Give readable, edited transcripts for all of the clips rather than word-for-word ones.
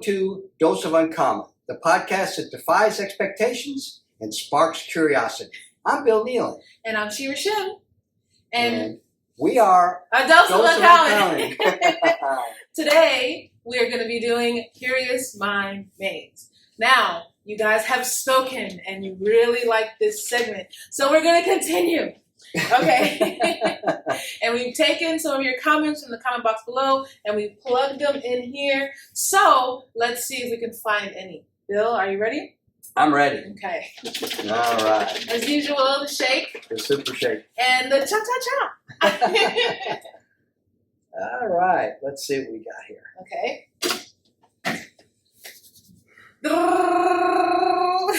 to Dose of Uncommon, the podcast that defies expectations and sparks curiosity. I'm Bill Nealon. And I'm Shera.Shim. And we are a Dose of Uncommon. Today, we are going to be doing Curious Mind Maze. Now, you guys have spoken and you really like this segment, so we're going to continue. Okay. And we've taken some of your comments from the comment box below and we've plugged them in here. So let's see if we can find any. Bill, are you ready? I'm ready. Okay. All right. As usual, the shake. The super shake. And the cha-cha-cha. All right. Let's see what we got here. Okay.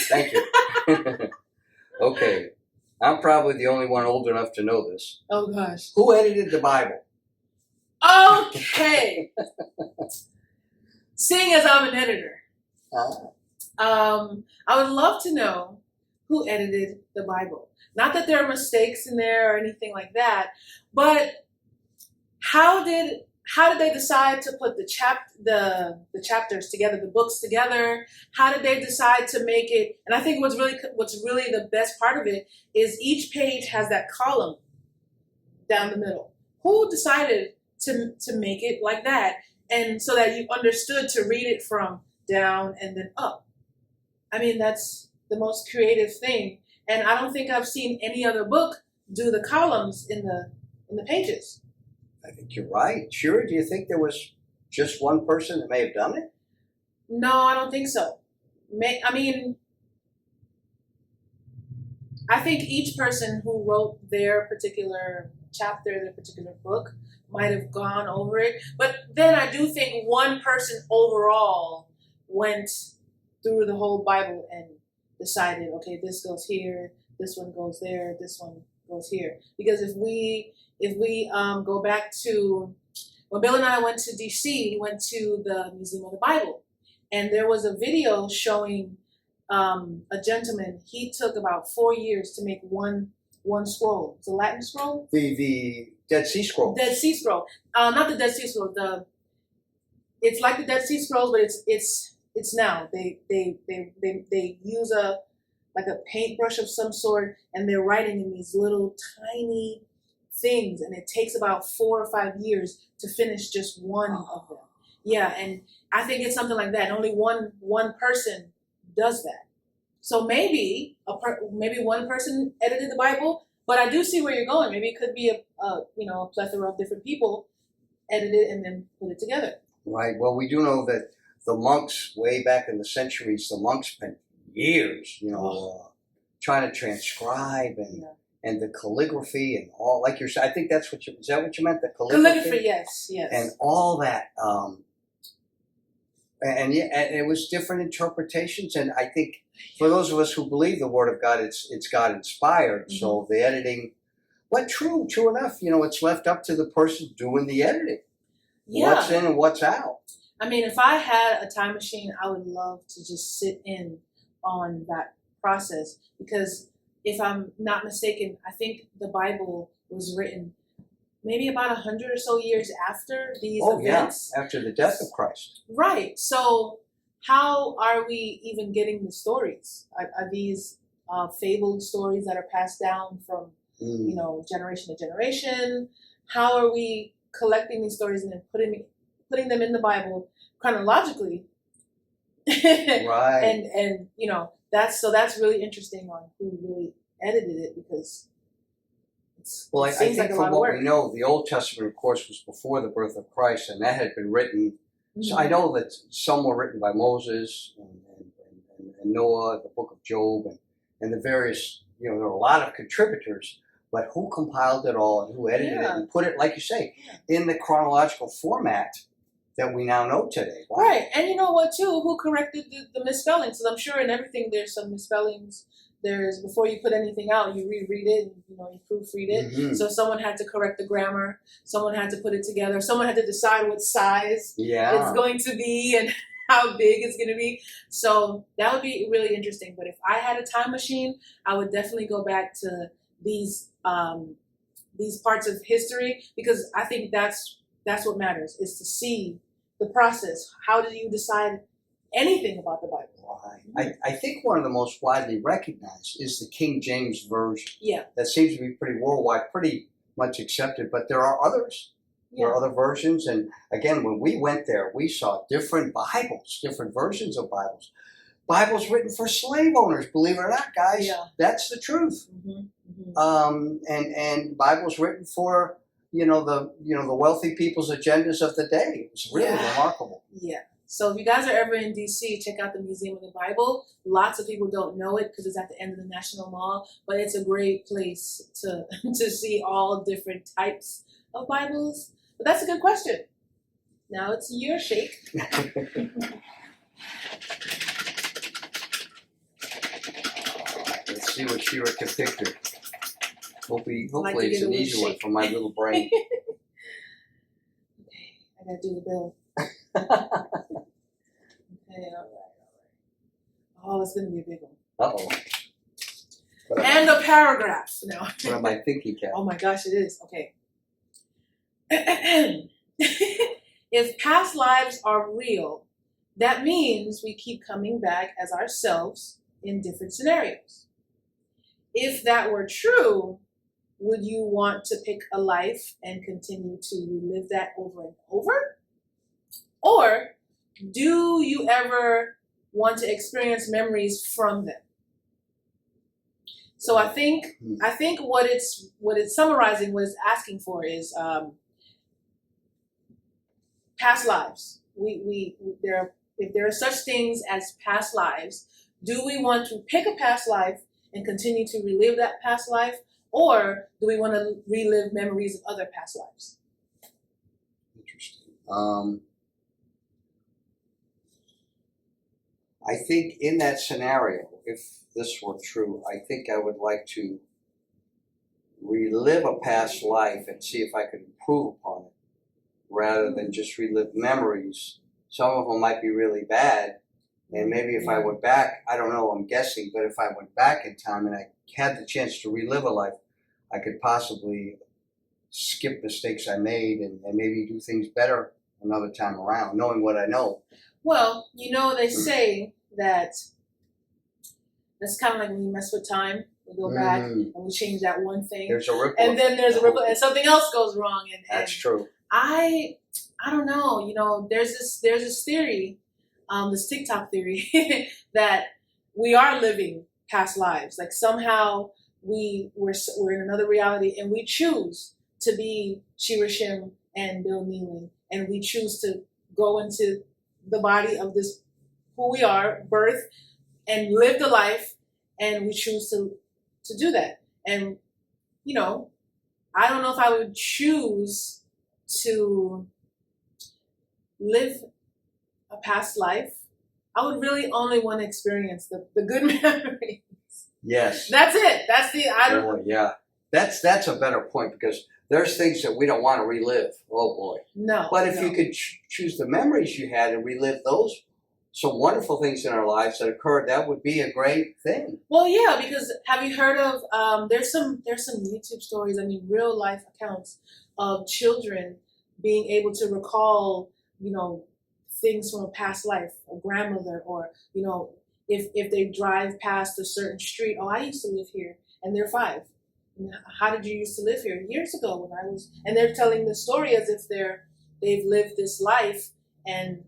Thank you. Okay. I'm probably the only one old enough to know this. Oh, gosh. Who edited the Bible? Okay. Seeing as I'm an editor, I would love to know who edited the Bible. Not that there are mistakes in there or anything like that, but how did they decide to put the chapters together, the books together? How did they decide to make it? And I think what's really the best part of it is each page has that column down the middle. Who decided to make it like that, and so that you understood to read it from down and then up? I mean, that's the most creative thing, and I don't think I've seen any other book do the columns in the pages. I think you're right. Shera, do you think there was just one person that may have done it? No, I don't think so. I think each person who wrote their particular chapter, their particular book, might have gone over it. But then I do think one person overall went through the whole Bible and decided, okay, this goes here, this one goes there, this one goes here. Because if we go back to when Bill and I went to DC, we went to the Museum of the Bible, and there was a video showing a gentleman. He took about 4 years to make one scroll. It's a Latin scroll. The Dead Sea Scrolls. Dead Sea Scroll. Not the Dead Sea Scroll. It's like the Dead Sea Scrolls, but it's now they use a paintbrush of some sort, and they're writing in these little tiny things, and it takes about 4 or 5 years to finish just one of them. Yeah, and I think it's something like that. Only one person does that. So maybe one person edited the Bible, but I do see where you're going. Maybe it could be a plethora of different people edited it and then put it together. Right. Well, we do know that the monks, way back in the centuries, the monks spent years, trying to transcribe and the calligraphy and all, like you're saying. I think is that what you meant? The calligraphy, yes. And all that. And it was different interpretations. And I think for those of us who believe the Word of God, it's God inspired. Mm-hmm. So the editing, but true enough, it's left up to the person doing the editing. Yeah. What's in and what's out. I mean, if I had a time machine, I would love to just sit in on that process, because if I'm not mistaken, I think the Bible was written maybe about 100 or so years after these events. Yeah, after the death of Christ. Right. So how are we even getting the stories? Are these fabled stories that are passed down from generation to generation? How are we collecting these stories and then putting them in the Bible chronologically? Right. And that's really interesting on who really edited it, because I think like from what we know, the Old Testament, of course, was before the birth of Christ, and that had been written. Mm-hmm. So I know that some were written by Moses and Noah, the book of Job, and the various, there were a lot of contributors, but who compiled it all and who edited it and put it, like you say, in the chronological format that we now know today. Wow. Right. And you know what, too? Who corrected the misspellings? Because I'm sure in everything there's some misspellings. Before you put anything out, you reread it, and, you proofread it. Mm-hmm. So someone had to correct the grammar. Someone had to put it together. Someone had to decide what size it's going to be and how big it's going to be. So that would be really interesting. But if I had a time machine, I would definitely go back to these parts of history, because I think that's what matters, is to see the process. How do you decide anything about the Bible. Right. I think one of the most widely recognized is the King James Version. Yeah. That seems to be pretty worldwide, pretty much accepted, but there are others. There are other versions, and again, when we went there, we saw different Bibles, different versions of Bibles. Bibles written for slave owners, believe it or not, guys. Yeah. That's the truth. And Bibles written for the wealthy people's agendas of the day. It was really remarkable. Yeah. So if you guys are ever in DC, check out the Museum of the Bible. Lots of people don't know it because it's at the end of the National Mall, but it's a great place to see all different types of Bibles. But that's a good question. Now it's your shake. Let's see what Shera can pick here. Hopefully it's an easy one for my little brain. Okay, I gotta do the bill. Okay, all right. Oh, it's gonna be a big one. Uh-oh. And a paragraph. No. What am I thinking, Kat? Oh my gosh, it is. Okay. If past lives are real, that means we keep coming back as ourselves in different scenarios. If that were true, would you want to pick a life and continue to relive that over and over? Or do you ever want to experience memories from them? So I think what it's summarizing, what it's asking for is past lives. If there are such things as past lives, do we want to pick a past life and continue to relive that past life, or do we want to relive memories of other past lives? Interesting. I think in that scenario, if this were true, I think I would like to relive a past life and see if I could improve upon it, rather than just relive memories. Some of them might be really bad, and maybe if I went back, I don't know, I'm guessing, but if I went back in time and I had the chance to relive a life, I could possibly skip mistakes I made and maybe do things better another time around, knowing what I know. Well, they say that that's kind of like when we mess with time. We go back and we change that one thing. There's a ripple. And then there's a ripple, and something else goes wrong. That's true. I don't know. There's this theory, this TikTok theory, that we are living past lives. Like somehow we're in another reality, and we choose to be Shera.Shim and Bill Nealon, and we choose to go into the body of this who we are, birth, and live the life, and we choose to do that. And I don't know if I would choose to live a past life. I would really only want to experience the good memories. Yes. That's it. That's the Boy, yeah. That's a better point, because there's things that we don't want to relive. Oh boy. No. But if you could choose the memories you had and relive those some wonderful things in our lives that occurred, that would be a great thing. Well, yeah, because have you heard of there's some YouTube stories, real life accounts of children being able to recall, things from a past life, a grandmother, or, if they drive past a certain street, oh, I used to live here, and they're 5. And how did you used to live here? Years ago when I was, and they're telling the story as if they've lived this life and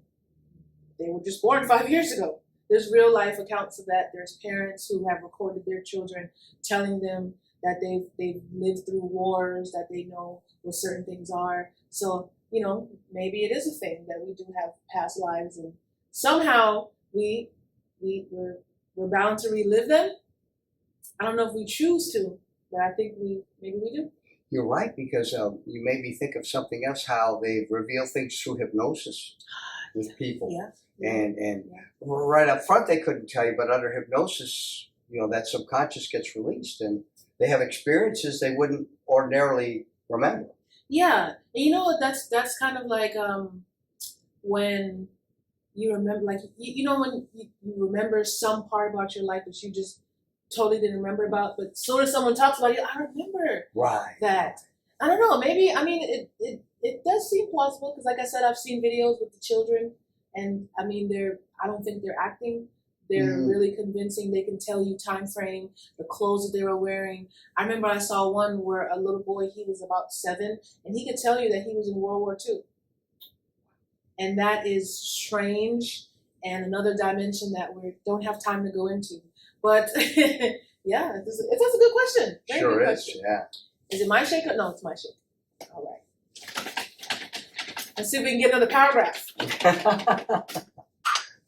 they were just born 5 years ago. There's real life accounts of that. There's parents who have recorded their children telling them that they've lived through wars, that they know what certain things are. So, maybe it is a thing that we do have past lives, and somehow we're bound to relive them. I don't know if we choose to, but I think maybe we do. You're right, because you made me think of something else, how they reveal things through hypnosis with people. Yeah. And right up front they couldn't tell you, but under hypnosis, that subconscious gets released, and they have experiences they wouldn't ordinarily remember. Yeah, and that's kind of like when you remember, like when you remember some part about your life that you just totally didn't remember about, but as soon as someone talks about it, I remember that. I don't know, maybe, it does seem plausible, because like I said, I've seen videos with the children, and I don't think they're acting. They're really convincing. They can tell you time frame, the clothes that they were wearing. I remember I saw one where a little boy, he was about 7, and he could tell you that he was in World War II. And that is strange and another dimension that we don't have time to go into. But yeah, it's a good question. Very sure good is, question. yeah. Is it my shake? No, it's my shake. All right. Let's see if we can get another paragraph.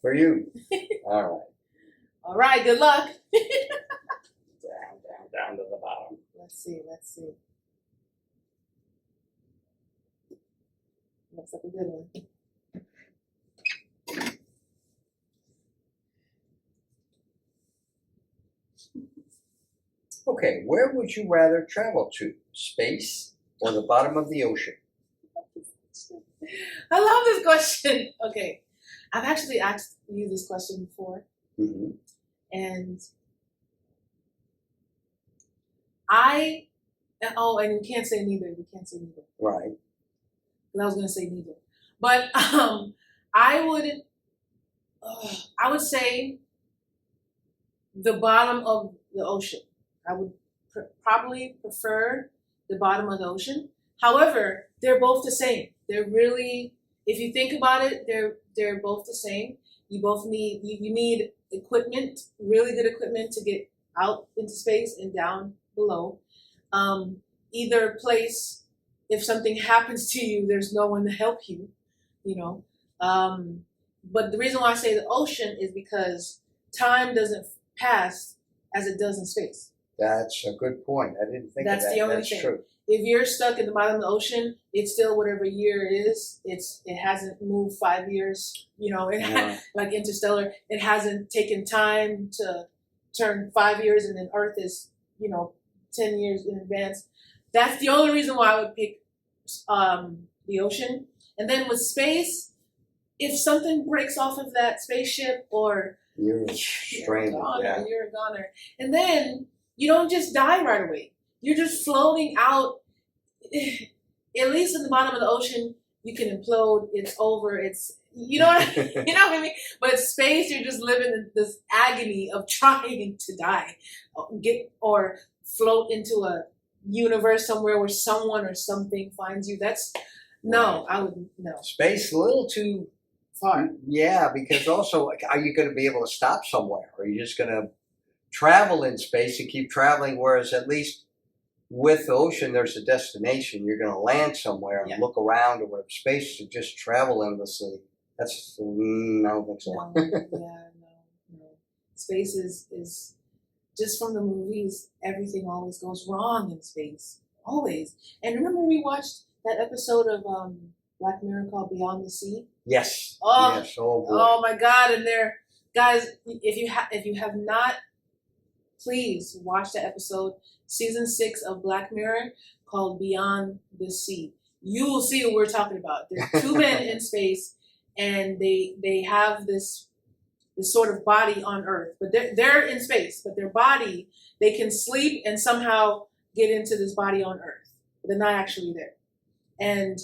For you. All right. All right, good luck. Down to the bottom. Let's see. Looks like a good one. Okay, where would you rather travel to? Space or the bottom of the ocean? I love this question. Okay, I've actually asked you this question before, Mm-hmm. and and we can't say neither. Right. And I was going to say neither, but I would say the bottom of the ocean. I would probably prefer the bottom of the ocean. However, they're both the same. They're really, if you think about it, they're both the same. You both need you need equipment, really good equipment to get out into space and down below. Either place, if something happens to you, there's no one to help you, you know. But the reason why I say the ocean is because time doesn't pass as it does in space. That's a good point. I didn't think That's of that. the only That's thing. true. If you're stuck at the bottom of the ocean, it's still whatever year it is. It hasn't moved 5 years, you know, like Interstellar. It hasn't taken time to turn 5 years, and then Earth is, 10 years in advance. That's the only reason why I would pick the ocean. And then with space, if something breaks off of that spaceship or You're stranded. you're a goner. And then you don't just die right away. You're just floating out. At least in the bottom of the ocean, you can implode. It's over. It's you know what I mean. But space, you're just living in this agony of trying to die, or float into a universe somewhere where someone or something finds you. I would no. Space a little too far. Yeah, because also, like, are you going to be able to stop somewhere? Or are you just going to travel in space and keep traveling? Whereas at least with the ocean, there's a destination. You're going to land somewhere and look around or whatever. Space to just travel endlessly. I don't think so. No. Space is just from the movies. Everything always goes wrong in space. Always. And remember we watched that episode of Black Mirror called Beyond the Sea? Yes. Oh, yes. Oh, boy. Oh my God! And guys, if you have not, please watch the episode, season 6 of Black Mirror called Beyond the Sea. You will see what we're talking about. There's 2 men in space, and they have this sort of body on Earth, but they're in space. But their body, they can sleep and somehow get into this body on Earth. But they're not actually there, and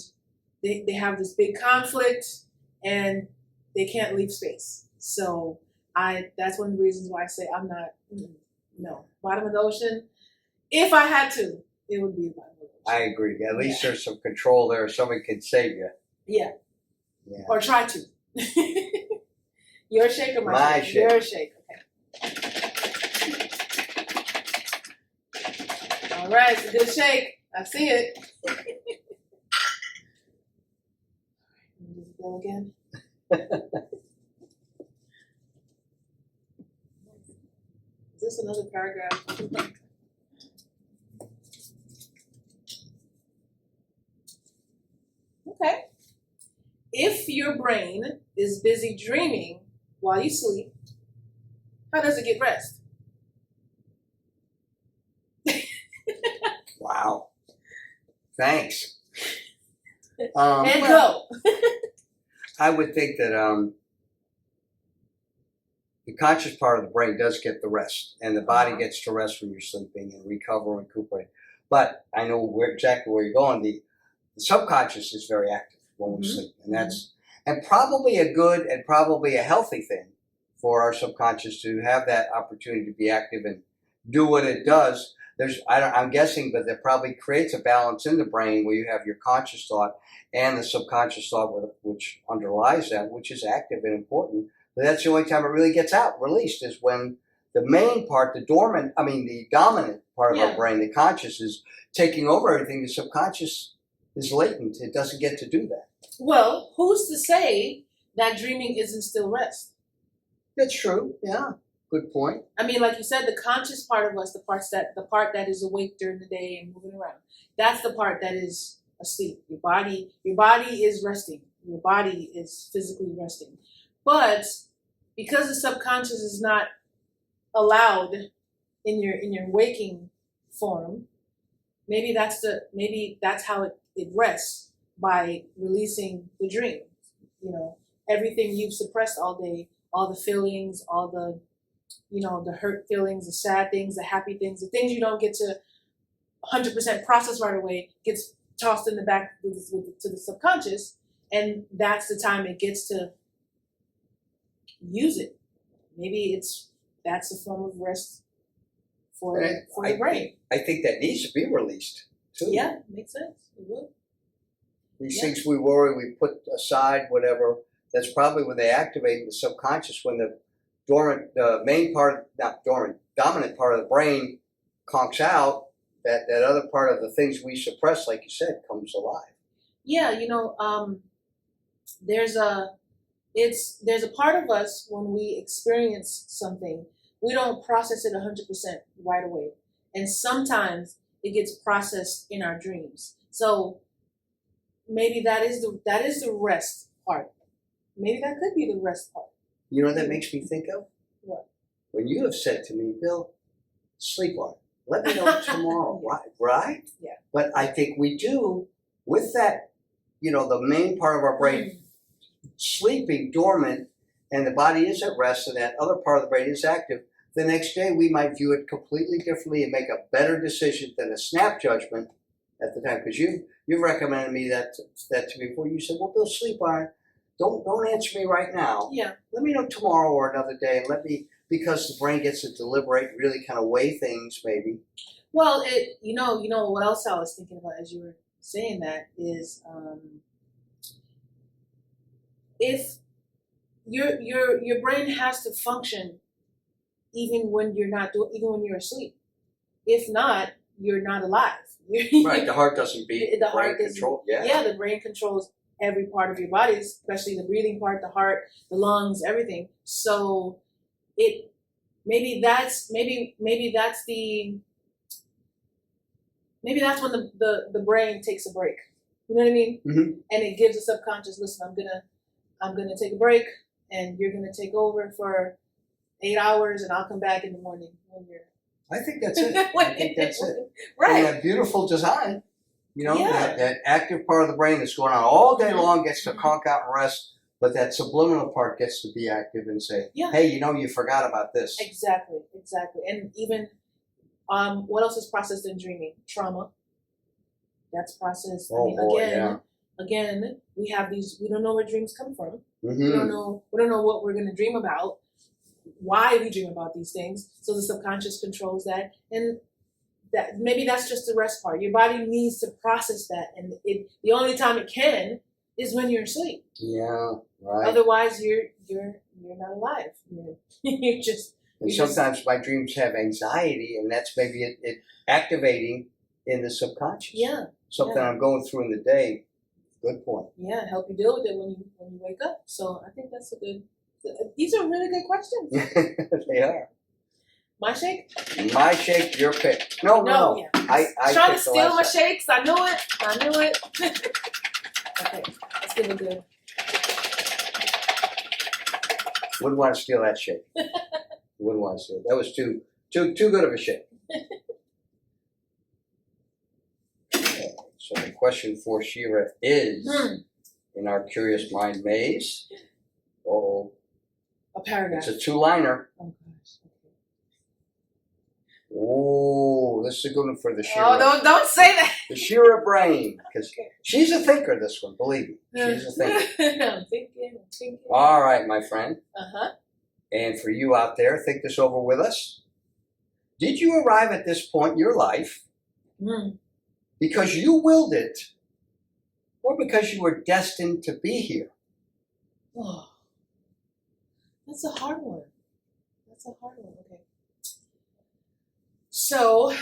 they have this big conflict, and they can't leave space. So that's one of the reasons why I say I'm not. No, bottom of the ocean. If I had to, it would be the bottom of the ocean. I agree. At least there's some control there. Somebody can save you. Yeah. Or try to. Your shake or my shake? Your shake. Okay. All right, it's a good shake. I see it. Go again. Is this another paragraph? Okay. If your brain is busy dreaming while you sleep, how does it get rest? Wow. Thanks. Go. I would think that the conscious part of the brain does get the rest, and the body gets to rest when you're sleeping and recover and recuperate. But I know exactly where you're going. The subconscious is very active when we sleep, and and probably a good and probably a healthy thing for our subconscious to have that opportunity to be active and do what it does. I'm guessing, but that probably creates a balance in the brain where you have your conscious thought and the subconscious thought which underlies that, which is active and important. But that's the only time it really gets released is when the main part, the dominant part of our brain, the conscious, is taking over everything. The subconscious is latent. It doesn't get to do that. Well, who's to say that dreaming isn't still rest? That's true. Yeah. Good point. I mean, like you said, the conscious part of us, the part that is awake during the day and moving around, that's the part that is asleep. Your body is resting. Your body is physically resting. But because the subconscious is not allowed in your waking form, maybe that's how it rests, by releasing the dream. You know, everything you've suppressed all day, all the feelings, all the the hurt feelings, the sad things, the happy things, the things you don't get to 100% process right away, gets tossed in the back to the subconscious, and that's the time it gets to use it. Maybe that's a form of rest for the brain. I think that needs to be released too. Yeah, makes sense. It would. These things we worry, we put aside, whatever. That's probably when they activate the subconscious, when the dominant part of the brain conks out, that other part of the things we suppress, like you said, comes alive. Yeah, there's a part of us when we experience something, we don't process it 100% right away, and sometimes it gets processed in our dreams. So maybe that is the rest part. Maybe that could be the rest part. You know what that makes me think of? What? When you have said to me, Bill, sleep on it. Let me know tomorrow, right? Yeah. But I think we do, with that, the main part of our brain sleeping dormant, and the body is at rest, and that other part of the brain is active. The next day we might view it completely differently and make a better decision than a snap judgment at the time. Because you've recommended me that to me before. You said, well, Bill, sleep on it. Don't answer me right now. Yeah. Let me know tomorrow or another day, and because the brain gets to deliberate, really kind of weigh things, maybe. Well, you know what else I was thinking about as you were saying that is, if your brain has to function even when you're asleep. If not, you're not alive. Right. The heart doesn't beat. The heart controls. Yeah, the brain controls every part of your body, especially the breathing part, the heart, the lungs, everything. So maybe that's when the brain takes a break. You know what I mean? Mm-hmm. And it gives the subconscious, listen, I'm gonna take a break, and you're gonna take over for 8 hours, and I'll come back in the morning when you're. I think that's it. I think that's it. Right. And that beautiful design, that active part of the brain that's going on all day long gets to conk out and rest, but that subliminal part gets to be active and say, hey, you forgot about this. Exactly. And even, what else is processed in dreaming? Trauma. That's processed. Again, we have these, we don't know where dreams come from. Mm-hmm. We don't know what we're going to dream about, why we dream about these things. So the subconscious controls that, and that maybe that's just the rest part. Your body needs to process that, and the only time it can is when you're asleep. Yeah, right. Otherwise, you're not alive. You're just. And sometimes my dreams have anxiety, and that's maybe it activating in the subconscious. Yeah. Something I'm going through in the day. Good point. Yeah, help you deal with it when you wake up. So I think that's these are really good questions. They are. My shake? My shake, your pick. No. Yeah. I trying to steal my shakes. I knew it. Okay, let's give it good. Wouldn't want to steal that shake. Wouldn't want to steal it. That was too good of a shake. Okay, so the question for Shera is, in our Curious Mind maze, a paragraph. It's a 2-liner. Oh gosh. Oh, this is a good one for the Oh, Shera. don't say that. The Shera brain, because she's a thinker. This one, believe me, she's a thinker. I'm thinking. All right, my friend. Uh-huh. And for you out there, think this over with us. Did you arrive at this point in your life because you willed it, or because you were destined to be here? Oh, that's a hard one. Okay. So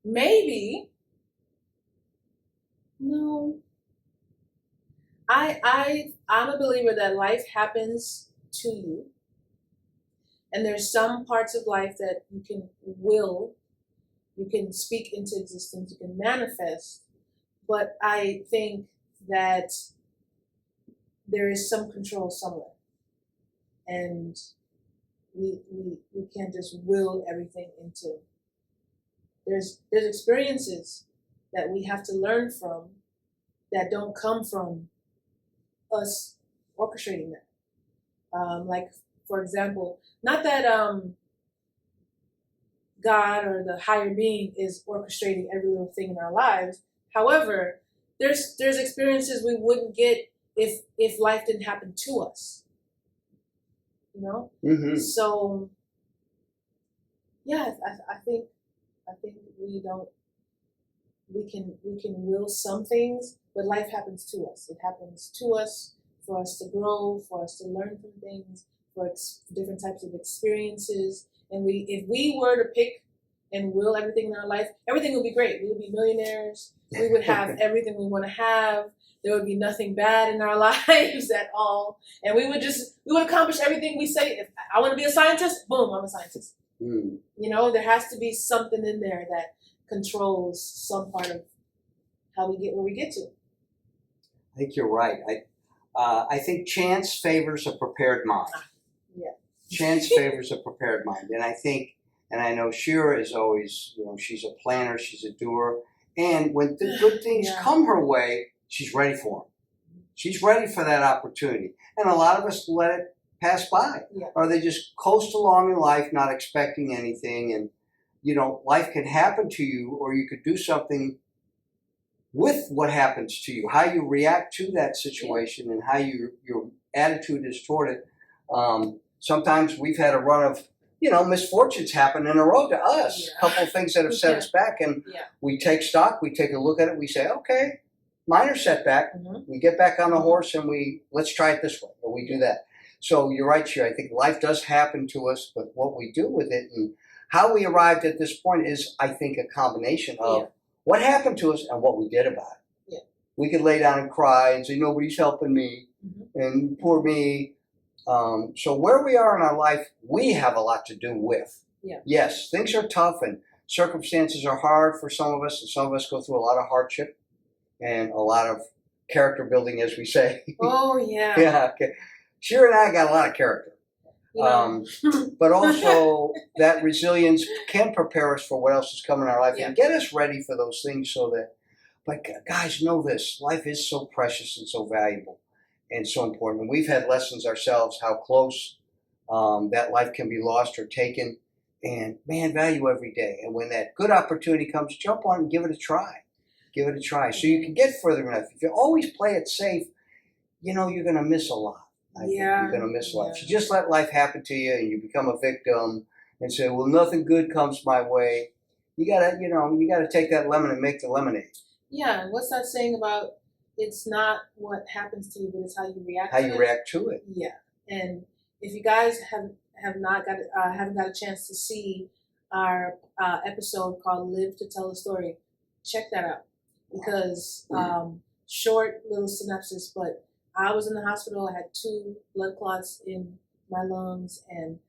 maybe no. I'm a believer that life happens to you, and there's some parts of life that you can will, you can speak into existence, you can manifest. But I think that there is some control somewhere, and we can't just will everything into. There's experiences that we have to learn from that don't come from us orchestrating that. Like, for example, not that God or the higher being is orchestrating every little thing in our lives. However, there's experiences we wouldn't get if life didn't happen to us. You know? Mm-hmm. So yeah, I think we can will some things, but life happens to us. It happens to us for us to grow, for us to learn from things, for different types of experiences. And if we were to pick and will everything in our life, everything would be great. We would be millionaires. We would have everything we want to have. There would be nothing bad in our lives at all. And we would accomplish everything we say. If I want to be a scientist, boom, I'm a scientist. Mm. You know, there has to be something in there that controls some part of how we get where we get to. I think you're right. I think chance favors a prepared mind. Yeah. Chance favors a prepared mind. And I think, and I know Shera is always, she's a planner, she's a doer. And when the good things come her way, she's ready for them. She's ready for that opportunity. And a lot of us let it pass by. Yeah. Or they just coast along in life not expecting anything. And, life can happen to you, or you could do something with what happens to you, how you react to that situation and how your attitude is toward it. Sometimes we've had a run of, misfortunes happen in a row to us. Yeah. A couple of things that have set us back, and we take stock, we take a look at it, we say, okay, minor setback. Mm-hmm. We get back on the horse and let's try it this way, or we do that. So you're right, Shera. I think life does happen to us, but what we do with it and how we arrived at this point is, I think, a combination of what happened to us and what we did about it. Yeah. We could lay down and cry and say, nobody's helping me, and poor me. So where we are in our life, we have a lot to do with. Yeah. Yes, things are tough and circumstances are hard for some of us, and some of us go through a lot of hardship and a lot of character building, as we say. Oh, yeah. Yeah. Okay. Shera and I got a lot of character. But also that resilience can prepare us for what else is coming in our life and get us ready for those things but guys, know this, life is so precious and so valuable and so important. And we've had lessons ourselves how close that life can be lost or taken, and man, value every day. And when that good opportunity comes, jump on and give it a try. Give it a try so you can get further in life. If you always play it safe, you're going to miss a lot. I think you're going to miss life. If you just let life happen to you and you become a victim and say, well, nothing good comes my way, you gotta take that lemon and make the lemonade. Yeah, what's that saying about it's not what happens to you, but it's how you react to it? How you react to it. Yeah. And if you guys haven't got a chance to see our episode called Live to Tell a Story, check that out. Because short little synopsis, but I was in the hospital. I had 2 blood clots in my lungs, and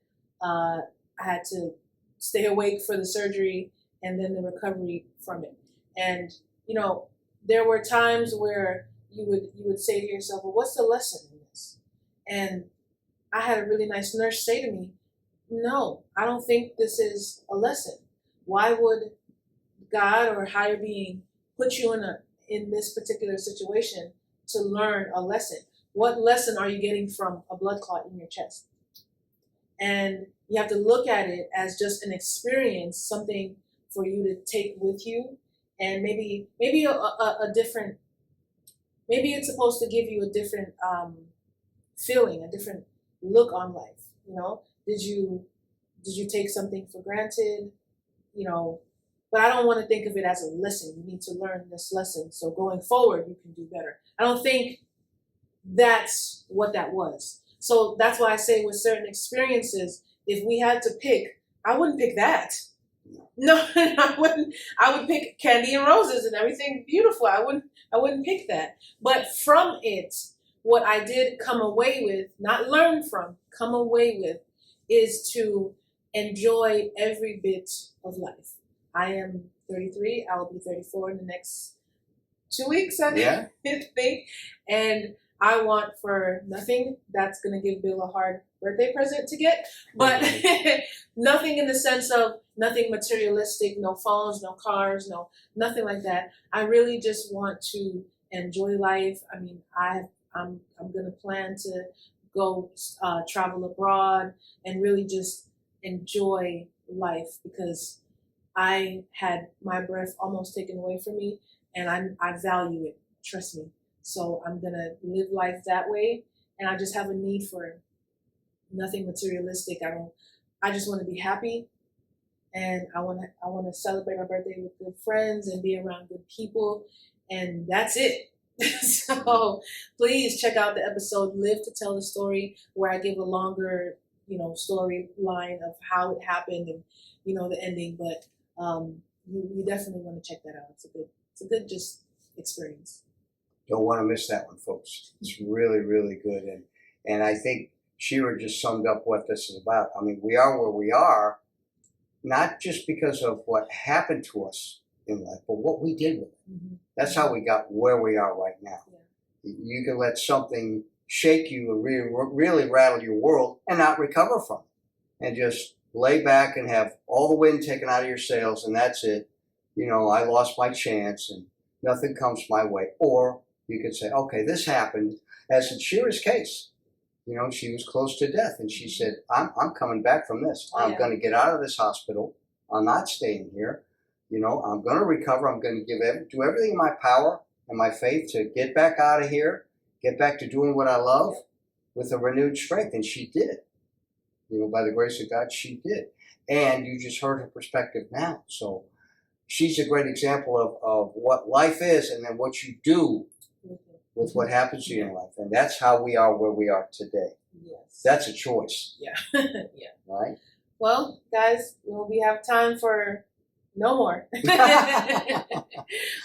I had to stay awake for the surgery and then the recovery from it. And there were times where you would say to yourself, "Well, what's the lesson in this?" And I had a really nice nurse say to me, "No, I don't think this is a lesson. Why would God or higher being put you in this particular situation to learn a lesson? What lesson are you getting from a blood clot in your chest?" And you have to look at it as just an experience, something for you to take with you, and maybe a different, maybe it's supposed to give you a different feeling, a different look on life. You know, did you take something for granted? You know, but I don't want to think of it as a lesson. You need to learn this lesson, so going forward you can do better. I don't think that's what that was. So that's why I say with certain experiences, if we had to pick, I wouldn't pick that. No, I wouldn't. I would pick candy and roses and everything beautiful. I wouldn't pick that. But from it, what I did come away with, not learn from, come away with, is to enjoy every bit of life. I am 33. I will be 34 in the next 2 weeks, I think. And I want for nothing. That's going to give Bill a hard birthday present to get. But nothing in the sense of nothing materialistic, no phones, no cars, nothing like that. I really just want to enjoy life. I mean, I'm going to plan to go travel abroad and really just enjoy life, because I had my breath almost taken away from me, and I value it. Trust me. So I'm going to live life that way, and I just have a need for nothing materialistic. I just want to be happy, and I want to celebrate my birthday with good friends and be around good people, and that's it. So please check out the episode Live to Tell the Story, where I give a longer, storyline of how it happened and, the ending. But you definitely want to check that out. It's a good just experience. Don't want to miss that one, folks. It's really, really good. And I think Shera just summed up what this is about. I mean, we are where we are, not just because of what happened to us in life, but what we did with it. Mm-hmm. That's how we got where we are right now. Yeah. You can let something shake you and really rattle your world and not recover from it. And just lay back and have all the wind taken out of your sails, and that's it. I lost my chance and nothing comes my way. Or you could say, okay, this happened, as in Shera's case. She was close to death, and she said, I'm coming back from this. I'm going to get out of this hospital. I'm not staying here. I'm going to recover. I'm going to do everything in my power and my faith to get back out of here, get back to doing what I love with a renewed strength. And she did. By the grace of God, she did. And you just heard her perspective now. So she's a great example of what life is, and then what you do with what happens to you in life. And that's how we are where we are today. Yes. That's a choice. Yeah. Yeah. Right? Well, guys, we have time for no more.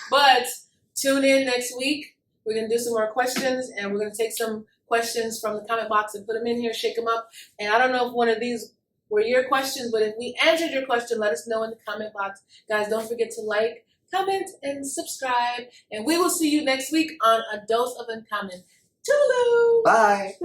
But tune in next week. We're going to do some more questions, and we're going to take some questions from the comment box and put them in here, shake them up. And I don't know if one of these were your questions, but if we answered your question, let us know in the comment box. Guys, don't forget to like, comment, and subscribe. And we will see you next week on A Dose of Uncommon. Toodaloo! Bye!